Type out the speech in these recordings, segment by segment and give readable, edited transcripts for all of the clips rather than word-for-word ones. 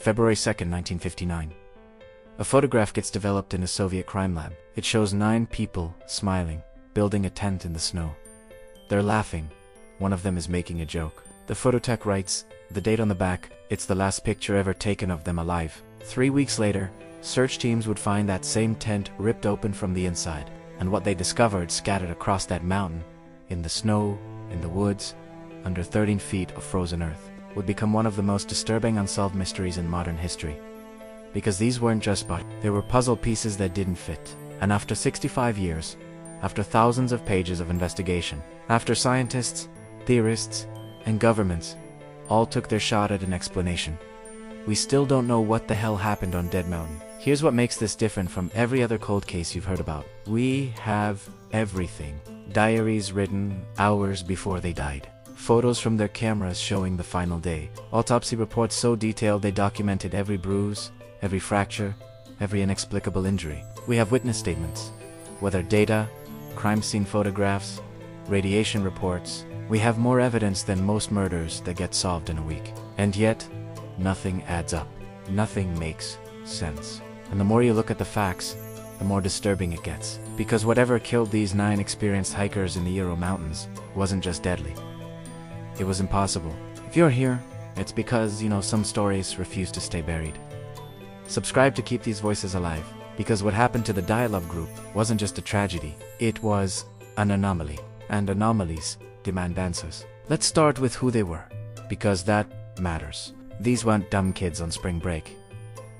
February 2nd, 1959. A photograph gets developed in a Soviet crime lab. It shows 9 people smiling, building a tent in the snow. They're laughing. One of them is making a joke. The phototech writes, the date on the back, it's the last picture ever taken of them alive. 3 weeks later, search teams would find that same tent ripped open from the inside, and what they discovered scattered across that mountain, in the snow, in the woods, under 13 feet of frozen earth, would become one of the most disturbing unsolved mysteries in modern history. Because these weren't just bodies, they were puzzle pieces that didn't fit. And after 65 years, after thousands of pages of investigation, after scientists, theorists, and governments all took their shot at an explanation, we still don't know what the hell happened on Dead Mountain. Here's what makes this different from every other cold case you've heard about. We have everything. Diaries written hours before they died. Photos from their cameras showing the final day. Autopsy reports so detailed they documented every bruise, every fracture, every inexplicable injury. We have witness statements, weather data, crime scene photographs, radiation reports. We have more evidence than most murders that get solved in a week. And yet, nothing adds up. Nothing makes sense. And the more you look at the facts, the more disturbing it gets. Because whatever killed these 9 experienced hikers in the Ural Mountains wasn't just deadly. It was impossible. If you're here, it's because, some stories refuse to stay buried. Subscribe to keep these voices alive, because what happened to the Dyatlov group wasn't just a tragedy, it was an anomaly. And anomalies demand answers. Let's start with who they were, because that matters. These weren't dumb kids on spring break.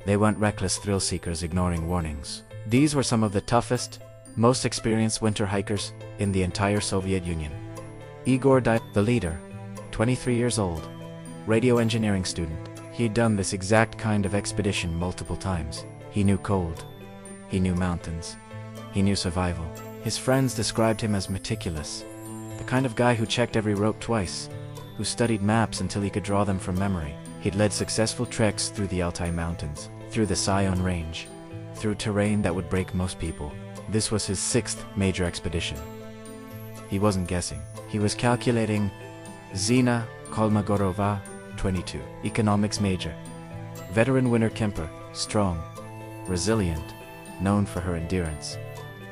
They weren't reckless thrill seekers ignoring warnings. These were some of the toughest, most experienced winter hikers in the entire Soviet Union. Igor Dyatlov, the leader, 23 years old, radio engineering student. He'd done this exact kind of expedition multiple times. He knew cold. He knew mountains. He knew survival. His friends described him as meticulous, the kind of guy who checked every rope twice, who studied maps until he could draw them from memory. He'd led successful treks through the Altai Mountains, through the Sion Range, through terrain that would break most people. This was his 6th major expedition. He wasn't guessing. He was calculating. Zina Kolmogorova, 22, economics major. Veteran winter camper, strong, resilient, known for her endurance.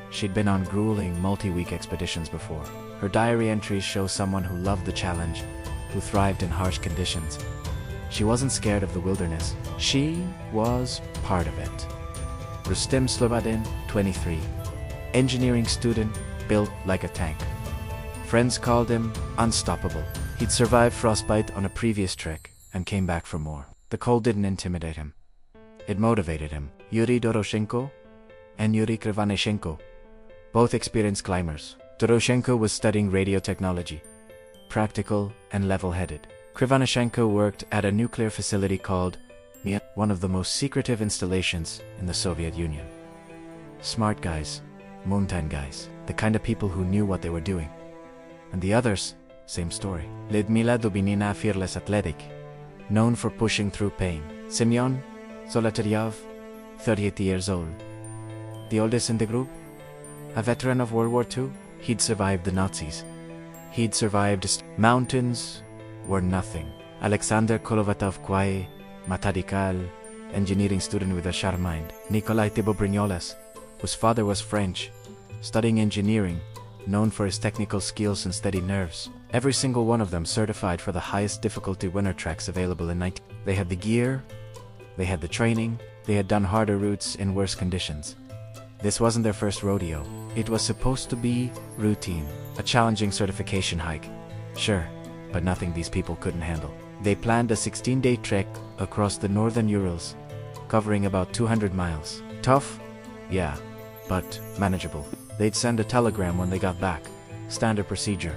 She'd been on grueling multi-week expeditions before. Her diary entries show someone who loved the challenge, who thrived in harsh conditions. She wasn't scared of the wilderness. She was part of it. Rustem Slobodin, 23, engineering student, built like a tank. Friends called him unstoppable. He'd survived frostbite on a previous trek and came back for more. The cold didn't intimidate him. It motivated him. Yuri Doroshenko and Yuri Krivaneshenko, both experienced climbers. Doroshenko was studying radio technology, practical and level-headed. Krivaneshenko worked at a nuclear facility called Mia, one of the most secretive installations in the Soviet Union. Smart guys, mountain guys, the kind of people who knew what they were doing. And the others, same story. Lyudmila Dubinina, fearless athletic, known for pushing through pain. Semyon Zolotaryov, 38 years old, the oldest in the group, a veteran of World War II. He'd survived the Nazis. He'd survived. Mountains were nothing. Alexander Kolovatov-Kwai, Matadikal, engineering student with a sharp mind. Nikolai Thibault-Brignoles, whose father was French, studying engineering, known for his technical skills and steady nerves. Every single one of them certified for the highest difficulty winter treks available in 19. They had the gear, they had the training, they had done harder routes in worse conditions. This wasn't their first rodeo. It was supposed to be routine, a challenging certification hike. Sure, but nothing these people couldn't handle. They planned a 16-day trek across the northern Urals, covering about 200 miles. Tough? Yeah, but manageable. They'd send a telegram when they got back. Standard procedure.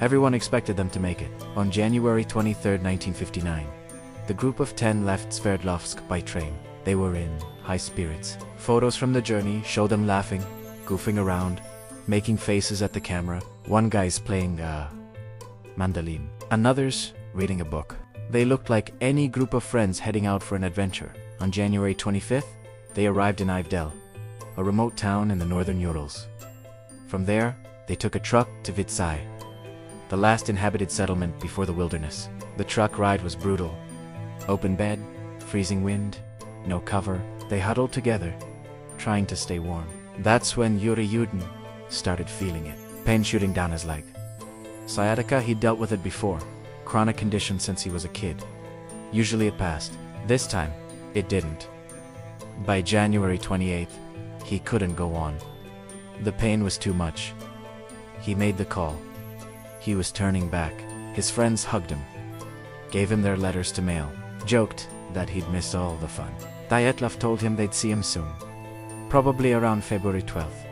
Everyone expected them to make it. On January 23, 1959, the group of 10 left Sverdlovsk by train. They were in high spirits. Photos from the journey show them laughing, goofing around, making faces at the camera. One guy's playing mandolin, another's reading a book. They looked like any group of friends heading out for an adventure. On January 25th, they arrived in Ivdel, a remote town in the northern Urals. From there, they took a truck to Vitsai, the last inhabited settlement before the wilderness. The truck ride was brutal. Open bed, freezing wind, no cover. They huddled together, trying to stay warm. That's when Yuri started feeling it. Pain shooting down his leg. Sciatica, he'd dealt with it before. Chronic condition since he was a kid. Usually it passed. This time, it didn't. By January 28th, he couldn't go on. The pain was too much. He made the call. He was turning back. His friends hugged him, gave him their letters to mail, joked that he'd missed all the fun. Dyatlov told him they'd see him soon. Probably around February 12th.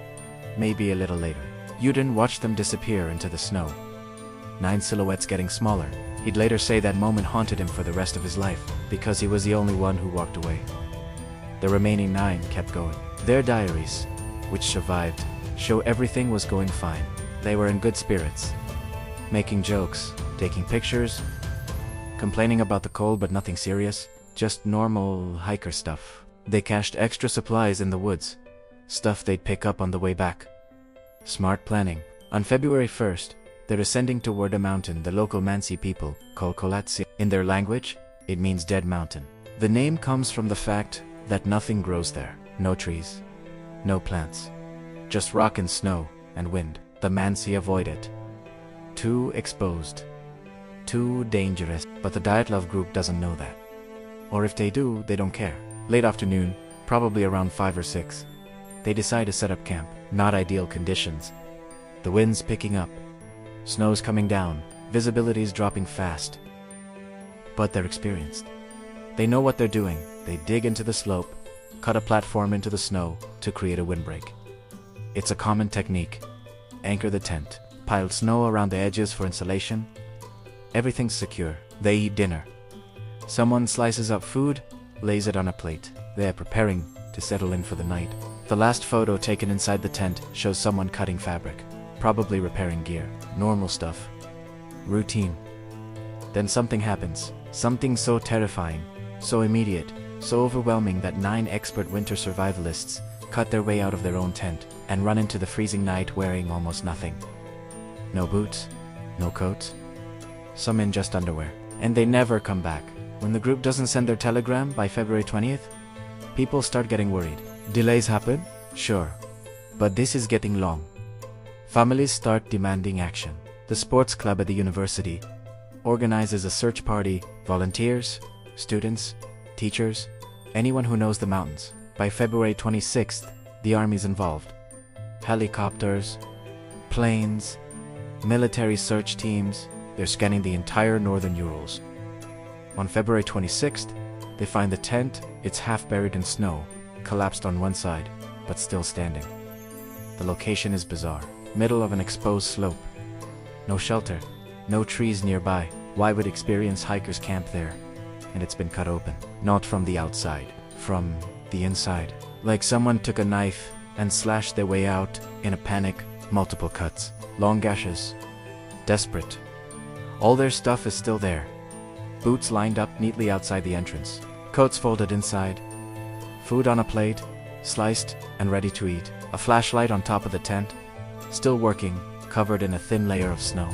Maybe a little later. Yudin watched them disappear into the snow. 9 silhouettes getting smaller. He'd later say that moment haunted him for the rest of his life, because he was the only one who walked away. The remaining 9 kept going. Their diaries, which survived, show everything was going fine. They were in good spirits, making jokes, taking pictures, complaining about the cold but nothing serious, just normal hiker stuff. They cached extra supplies in the woods, stuff they'd pick up on the way back. Smart planning. On February 1st, they're ascending toward a mountain the local Mansi people call Kolatsi. In their language, it means dead mountain. The name comes from the fact that nothing grows there. No trees, no plants, just rock and snow and wind. The Mansi avoid it. Too exposed, too dangerous. But the Dyatlov group doesn't know that. Or if they do, they don't care. Late afternoon, probably around 5 or 6, they decide to set up camp. Not ideal conditions. The wind's picking up, snow's coming down, visibility's dropping fast. But they're experienced. They know what they're doing. They dig into the slope, cut a platform into the snow to create a windbreak. It's a common technique. Anchor the tent, pile snow around the edges for insulation. Everything's secure. They eat dinner. Someone slices up food, lays it on a plate. They are preparing to settle in for the night. The last photo taken inside the tent shows someone cutting fabric, probably repairing gear. Normal stuff. Routine. Then something happens. Something so terrifying, so immediate, so overwhelming that 9 expert winter survivalists cut their way out of their own tent and run into the freezing night wearing almost nothing. No boots, no coats, some in just underwear. And they never come back. When the group doesn't send their telegram by February 20th, people start getting worried. Delays happen? Sure. But this is getting long. Families start demanding action. The sports club at the university organizes a search party. Volunteers, students, teachers, anyone who knows the mountains. By February 26th, the army's involved. Helicopters, planes, military search teams, they're scanning the entire northern Urals. On February 26th, they find the tent. It's half buried in snow, collapsed on one side, but still standing. The location is bizarre. Middle of an exposed slope. No shelter, no trees nearby. Why would experienced hikers camp there? And it's been cut open. Not from the outside, from the inside. Like someone took a knife and slashed their way out in a panic. Multiple cuts, long gashes. Desperate. All their stuff is still there. Boots lined up neatly outside the entrance. Coats folded inside. Food on a plate, sliced and ready to eat. A flashlight on top of the tent, still working, covered in a thin layer of snow.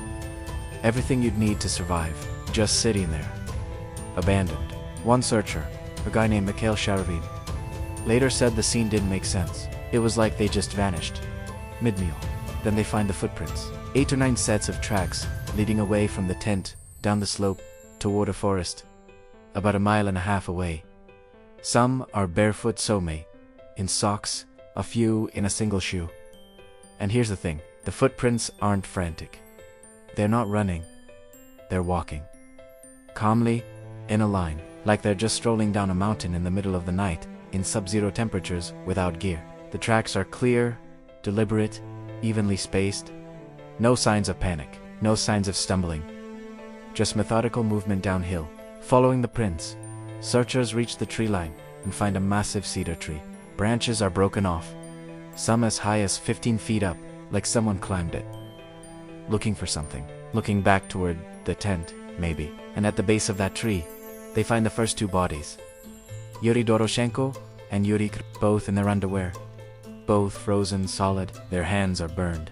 Everything you'd need to survive, just sitting there. Abandoned. One searcher, a guy named Mikhail Ravine, later said the scene didn't make sense. It was like they just vanished. Mid-meal. Then they find the footprints. 8 or 9 sets of tracks leading away from the tent, down the slope, toward a forest, about 1.5 miles away. Some are barefoot some, in socks, a few in a single shoe. And here's the thing, the footprints aren't frantic. They're not running, they're walking. Calmly, in a line, like they're just strolling down a mountain in the middle of the night, in sub-zero temperatures, without gear. The tracks are clear, deliberate, evenly spaced. No signs of panic, no signs of stumbling. Just methodical movement downhill. Following the prints, searchers reach the tree line and find a massive cedar tree. Branches are broken off, some as high as 15 feet up, like someone climbed it. Looking for something. Looking back toward the tent, maybe. And at the base of that tree, they find the first 2 bodies. Yuri Doroshenko and Yuri, both in their underwear. Both frozen solid, their hands are burned.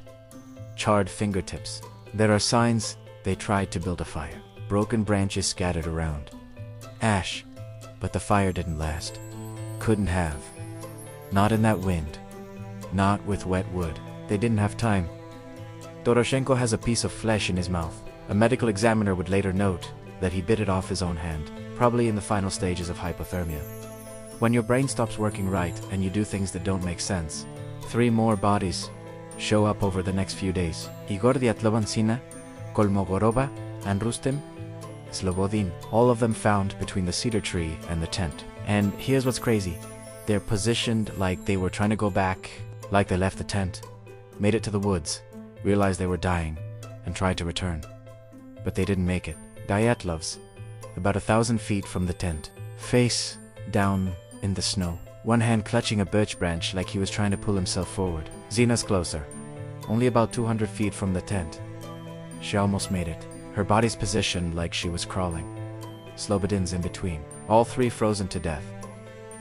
Charred fingertips. There are signs they tried to build a fire. Broken branches scattered around. Ash. But the fire didn't last. Couldn't have. Not in that wind. Not with wet wood. They didn't have time. Doroshenko has a piece of flesh in his mouth. A medical examiner would later note that he bit it off his own hand, probably in the final stages of hypothermia. When your brain stops working right and you do things that don't make sense, 3 more bodies show up over the next few days. Igor Dyatlov, Kolmogorova, and Rustem Slobodin, all of them found between the cedar tree and the tent. And here's what's crazy. They're positioned like they were trying to go back, like they left the tent, made it to the woods, realized they were dying, and tried to return. But they didn't make it. Dyatlov's, about 1,000 feet from the tent, face down in the snow, one hand clutching a birch branch like he was trying to pull himself forward. Zina's closer, only about 200 feet from the tent. She almost made it. Her body's positioned like she was crawling. Slobodin's in between. All 3 frozen to death.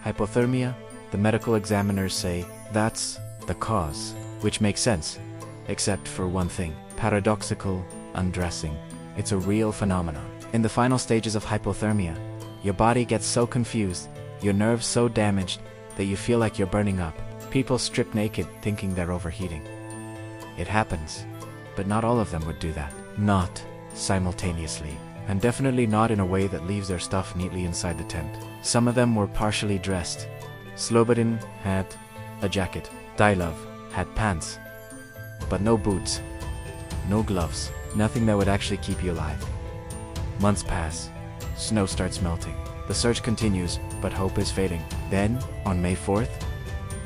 Hypothermia, the medical examiners say that's the cause, which makes sense, except for one thing: paradoxical undressing. It's a real phenomenon. In the final stages of hypothermia, your body gets so confused, your nerves so damaged, that you feel like you're burning up. People strip naked thinking they're overheating. It happens, but not all of them would do that. Not simultaneously, and definitely not in a way that leaves their stuff neatly inside the tent. Some of them were partially dressed. Slobodin had a jacket. Dytlov had pants, but no boots, no gloves, nothing that would actually keep you alive. Months pass. Snow starts melting. The search continues, but hope is fading. Then, on May 4th,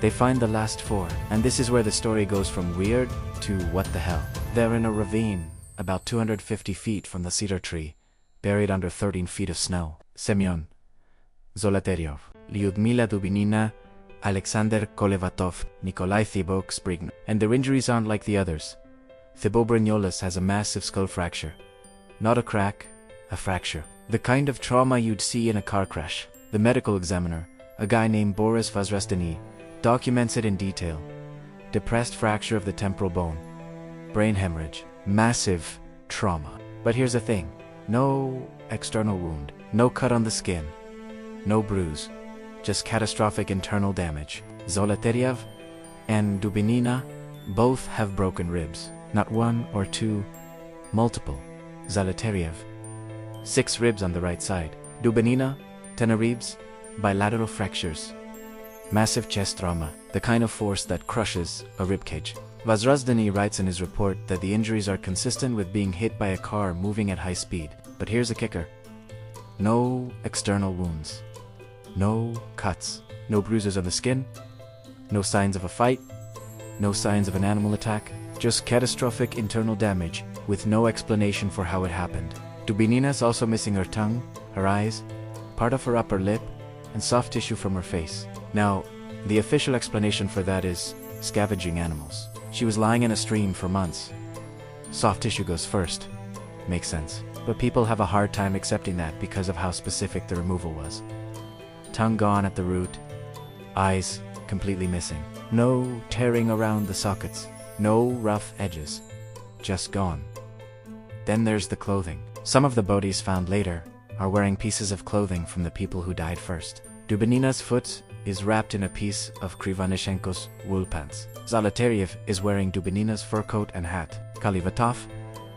they find the last 4, and this is where the story goes from weird to what the hell. They're in a ravine, about 250 feet from the cedar tree, buried under 13 feet of snow. Semyon Zolotaryov, Lyudmila Dubinina, Alexander Kolevatov, Nikolai Thibok Sprign. And their injuries aren't like the others. Thibaut Brignoles has a massive skull fracture. Not a crack, a fracture. The kind of trauma you'd see in a car crash. The medical examiner, a guy named Boris Vazrastany, documents it in detail. Depressed fracture of the temporal bone. Brain hemorrhage. Massive trauma. But here's the thing. No external wound. No cut on the skin. No bruise. Just catastrophic internal damage. Zolotaryov and Dubinina both have broken ribs. Not 1 or 2, multiple. Zolotaryov, 6 ribs on the right side. Dubinina, 10 ribs, bilateral fractures. Massive chest trauma, the kind of force that crushes a ribcage. Vazrastany writes in his report that the injuries are consistent with being hit by a car moving at high speed. But here's a kicker. No external wounds. No cuts. No bruises on the skin. No signs of a fight. No signs of an animal attack. Just catastrophic internal damage with no explanation for how it happened. Dubinina's also missing her tongue, her eyes, part of her upper lip, and soft tissue from her face. Now, the official explanation for that is scavenging animals. She was lying in a stream for months. Soft tissue goes first. Makes sense. But people have a hard time accepting that because of how specific the removal was. Tongue gone at the root, eyes completely missing. No tearing around the sockets, no rough edges, just gone. Then there's the clothing. Some of the bodies found later are wearing pieces of clothing from the people who died first. Dubinina's foot is wrapped in a piece of Krivanishenko's wool pants. Zolotaryov is wearing Dubinina's fur coat and hat. Kolevatov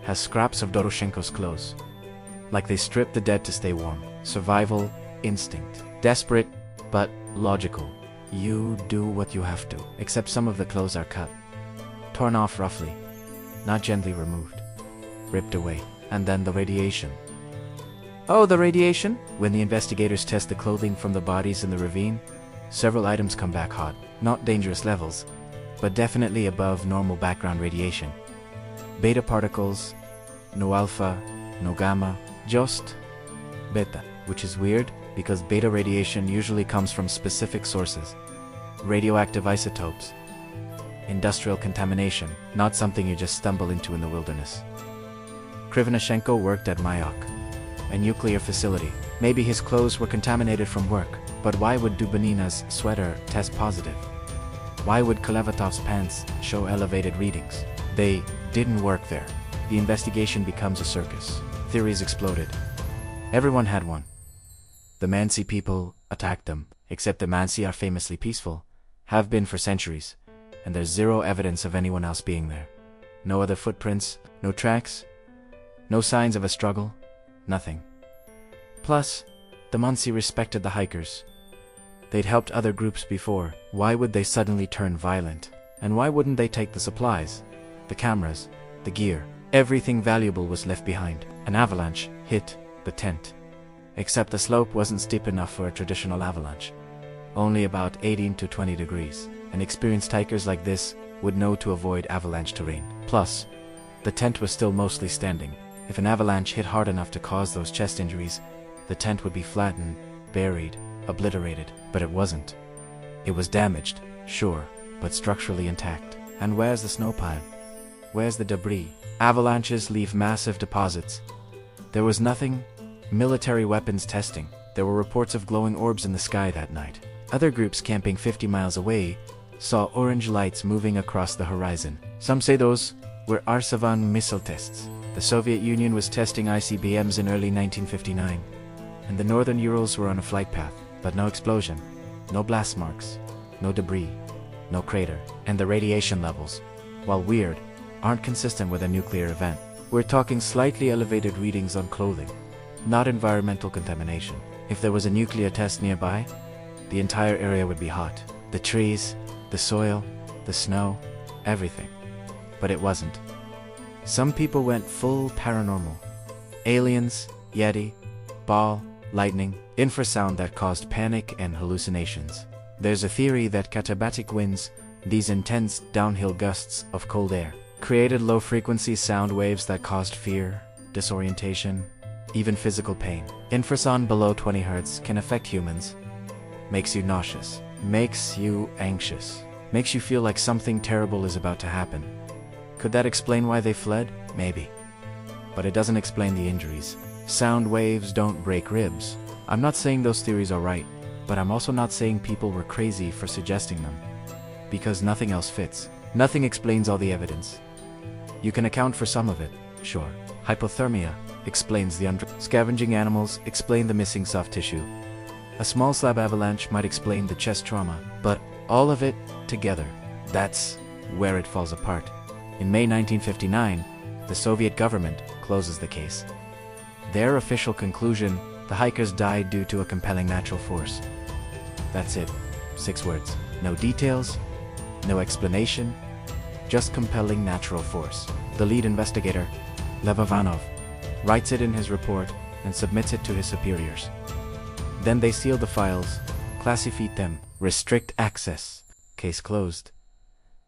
has scraps of Doroshenko's clothes. Like they stripped the dead to stay warm. Survival instinct. Desperate, but logical. You do what you have to. Except some of the clothes are cut. Torn off roughly. Not gently removed. Ripped away. And then the radiation. Oh, the radiation? When the investigators test the clothing from the bodies in the ravine, several items come back hot. Not dangerous levels, but definitely above normal background radiation. Beta particles, no alpha, no gamma, just beta, which is weird because beta radiation usually comes from specific sources. Radioactive isotopes. Industrial contamination, not something you just stumble into in the wilderness. Krivanishenko worked at Mayok, a nuclear facility. Maybe his clothes were contaminated from work, but why would Dubinina's sweater test positive? Why would Kolevatov's pants show elevated readings? They didn't work there. The investigation becomes a circus. Theories exploded. Everyone had one. The Mansi people attacked them, except the Mansi are famously peaceful, have been for centuries, and there's zero evidence of anyone else being there. No other footprints, no tracks, no signs of a struggle, nothing. Plus, the Mansi respected the hikers. They'd helped other groups before. Why would they suddenly turn violent? And why wouldn't they take the supplies, the cameras, the gear? Everything valuable was left behind. An avalanche hit the tent. Except the slope wasn't steep enough for a traditional avalanche. Only about 18 to 20 degrees. And experienced hikers like this would know to avoid avalanche terrain. Plus, the tent was still mostly standing. If an avalanche hit hard enough to cause those chest injuries, the tent would be flattened, buried, obliterated. But it wasn't. It was damaged, sure, but structurally intact. And where's the snow pile? Where's the debris? Avalanches leave massive deposits. There was nothing. Military weapons testing. There were reports of glowing orbs in the sky that night. Other groups camping 50 miles away saw orange lights moving across the horizon. Some say those were Arsavan missile tests. The Soviet Union was testing ICBMs in early 1959, and the northern Urals were on a flight path, but no explosion, no blast marks, no debris, no crater. And the radiation levels, while weird, aren't consistent with a nuclear event. We're talking slightly elevated readings on clothing, not environmental contamination. If there was a nuclear test nearby, the entire area would be hot. The trees, the soil, the snow, everything. But it wasn't. Some people went full paranormal. Aliens, Yeti, ball, lightning, infrasound that caused panic and hallucinations. There's a theory that katabatic winds, these intense downhill gusts of cold air, created low-frequency sound waves that caused fear, disorientation, even physical pain. Infrasound below 20 Hz can affect humans. Makes you nauseous, makes you anxious, makes you feel like something terrible is about to happen. Could that explain why they fled? Maybe. But it doesn't explain the injuries. Sound waves don't break ribs. I'm not saying those theories are right, but I'm also not saying people were crazy for suggesting them. Because nothing else fits. Nothing explains all the evidence. You can account for some of it, sure. Hypothermia explains the scavenging animals explain the missing soft tissue. A small slab avalanche might explain the chest trauma, but all of it together, that's where it falls apart. In May 1959, the Soviet government closes the case. Their official conclusion, the hikers died due to a compelling natural force. That's it. 6 words. No details, no explanation, just compelling natural force. The lead investigator, Lev Ivanov, writes it in his report and submits it to his superiors. Then they seal the files, classify them, restrict access. Case closed.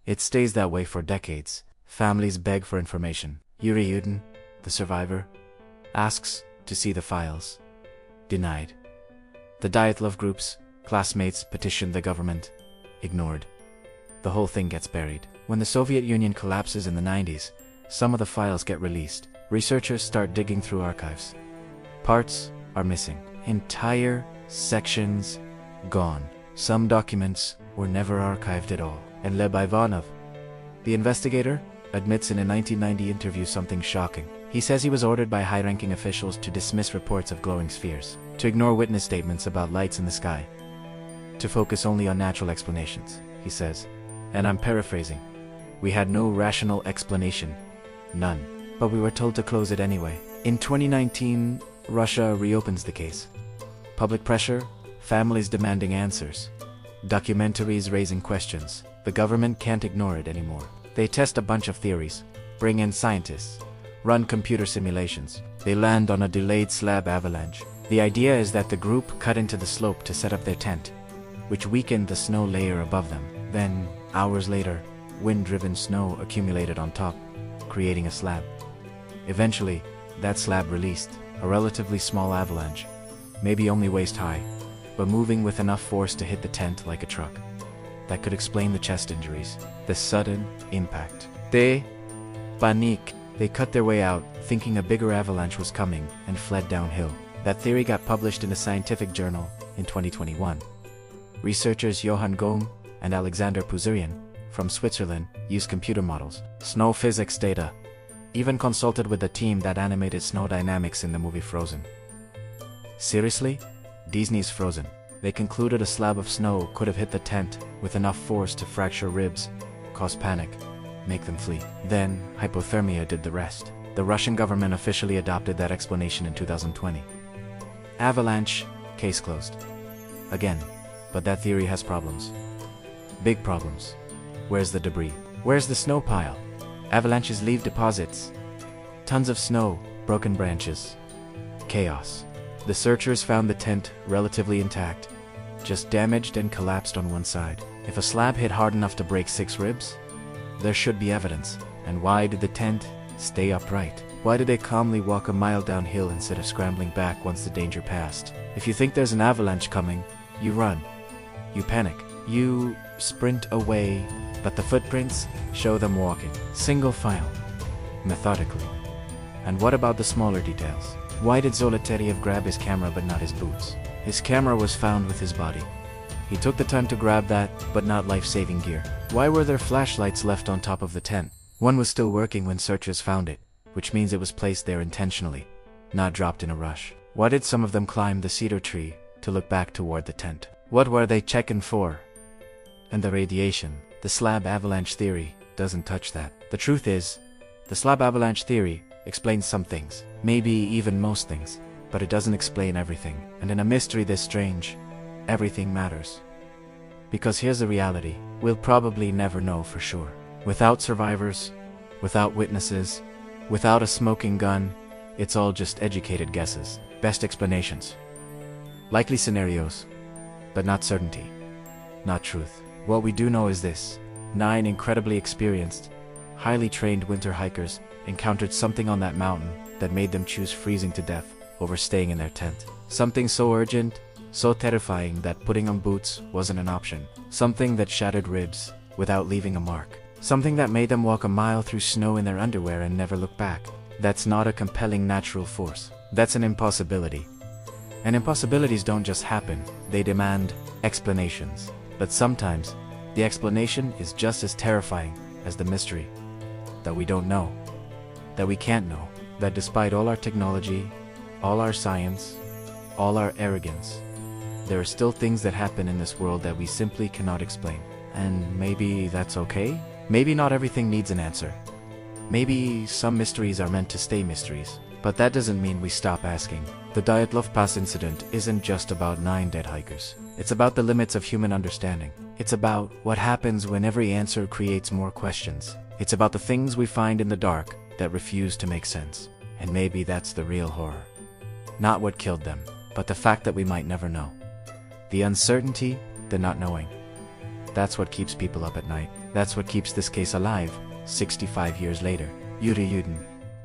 It stays that way for decades. Families beg for information. Yuri Yudin, the survivor, asks to see the files. Denied. The Dyatlov groups, classmates petition the government. Ignored. The whole thing gets buried. When the Soviet Union collapses in the 90s, some of the files get released. Researchers start digging through archives. Parts are missing. Entire sections gone. Some documents were never archived at all. And Lev Ivanov, the investigator, admits in a 1990 interview something shocking. He says he was ordered by high-ranking officials to dismiss reports of glowing spheres, to ignore witness statements about lights in the sky, to focus only on natural explanations, he says. And I'm paraphrasing. We had no rational explanation. None. But we were told to close it anyway. In 2019, Russia reopens the case. Public pressure, families demanding answers, documentaries raising questions. The government can't ignore it anymore. They test a bunch of theories, bring in scientists, run computer simulations. They land on a delayed slab avalanche. The idea is that the group cut into the slope to set up their tent, which weakened the snow layer above them. Then, hours later, wind-driven snow accumulated on top, creating a slab. Eventually, that slab released, a relatively small avalanche, maybe only waist high, but moving with enough force to hit the tent like a truck. That could explain the chest injuries, the sudden impact. They panique. They cut their way out, thinking a bigger avalanche was coming, and fled downhill. That theory got published in a scientific journal in 2021. Researchers Johann Gohm and Alexander Puzurian from Switzerland used computer models, snow physics data, even consulted with the team that animated snow dynamics in the movie Frozen. Seriously? Disney's Frozen. They concluded a slab of snow could have hit the tent with enough force to fracture ribs, cause panic, make them flee. Then, hypothermia did the rest. The Russian government officially adopted that explanation in 2020. Avalanche, case closed. Again, but that theory has problems. Big problems. Where's the debris? Where's the snow pile? Avalanches leave deposits. Tons of snow, broken branches. Chaos. The searchers found the tent relatively intact, just damaged and collapsed on one side. If a slab hit hard enough to break 6 ribs, there should be evidence. And why did the tent stay upright? Why did they calmly walk a mile downhill instead of scrambling back once the danger passed? If you think there's an avalanche coming, you run. You panic. You sprint away, but the footprints show them walking. Single file. Methodically. And what about the smaller details? Why did Zolotaryov grab his camera but not his boots? His camera was found with his body. He took the time to grab that, but not life-saving gear. Why were there flashlights left on top of the tent? One was still working when searchers found it, which means it was placed there intentionally, not dropped in a rush. Why did some of them climb the cedar tree to look back toward the tent? What were they checking for? And the radiation, the slab avalanche theory, doesn't touch that. The truth is, the slab avalanche theory explains some things, maybe even most things, but it doesn't explain everything. And in a mystery this strange, everything matters. Because here's the reality, we'll probably never know for sure. Without survivors, without witnesses, without a smoking gun, it's all just educated guesses, best explanations. Likely scenarios, but not certainty, not truth. What we do know is this: 9 incredibly experienced, highly trained winter hikers encountered something on that mountain that made them choose freezing to death over staying in their tent. Something so urgent, so terrifying that putting on boots wasn't an option. Something that shattered ribs without leaving a mark. Something that made them walk a mile through snow in their underwear and never look back. That's not a compelling natural force. That's an impossibility. And impossibilities don't just happen, they demand explanations. But sometimes, the explanation is just as terrifying as the mystery. That we don't know. That we can't know. That despite all our technology, all our science, all our arrogance, there are still things that happen in this world that we simply cannot explain. And maybe that's okay? Maybe not everything needs an answer. Maybe some mysteries are meant to stay mysteries. But that doesn't mean we stop asking. The Dyatlov Pass Incident isn't just about 9 dead hikers. It's about the limits of human understanding. It's about what happens when every answer creates more questions. It's about the things we find in the dark that refuse to make sense. And maybe that's the real horror. Not what killed them, but the fact that we might never know. The uncertainty, the not knowing. That's what keeps people up at night. That's what keeps this case alive, 65 years later. Yuri,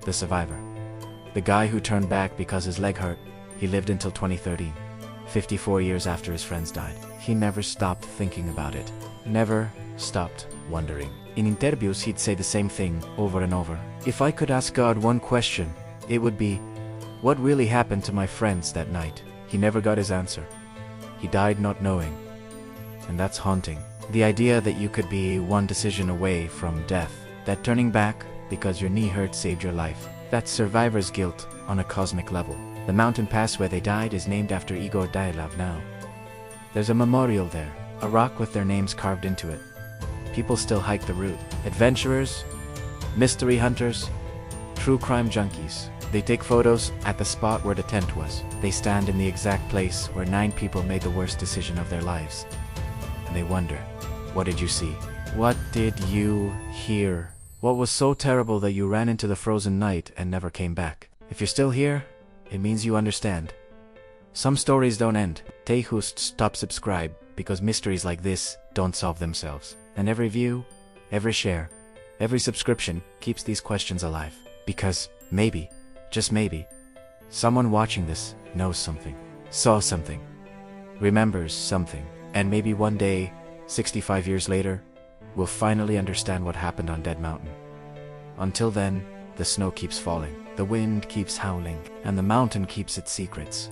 the survivor. The guy who turned back because his leg hurt, he lived until 2013, 54 years after his friends died. He never stopped thinking about it. Never stopped wondering. In interviews he'd say the same thing over and over. If I could ask God one question, it would be, what really happened to my friends that night? He never got his answer. He died not knowing. And that's haunting. The idea that you could be one decision away from death. That turning back because your knee hurt saved your life. That's survivor's guilt on a cosmic level. The mountain pass where they died is named after Igor Dyatlov now. There's a memorial there, a rock with their names carved into it. People still hike the route. Adventurers, mystery hunters, true crime junkies. They take photos at the spot where the tent was. They stand in the exact place where 9 people made the worst decision of their lives. And they wonder, what did you see? What did you hear? What was so terrible that you ran into the frozen night and never came back? If you're still here, it means you understand. Some stories don't end. Stop subscribe, because mysteries like this don't solve themselves. And every view, every share, every subscription keeps these questions alive. Because maybe, just maybe, someone watching this knows something, saw something, remembers something, and maybe one day, 65 years later, we'll finally understand what happened on Dead Mountain. Until then, the snow keeps falling, the wind keeps howling, and the mountain keeps its secrets.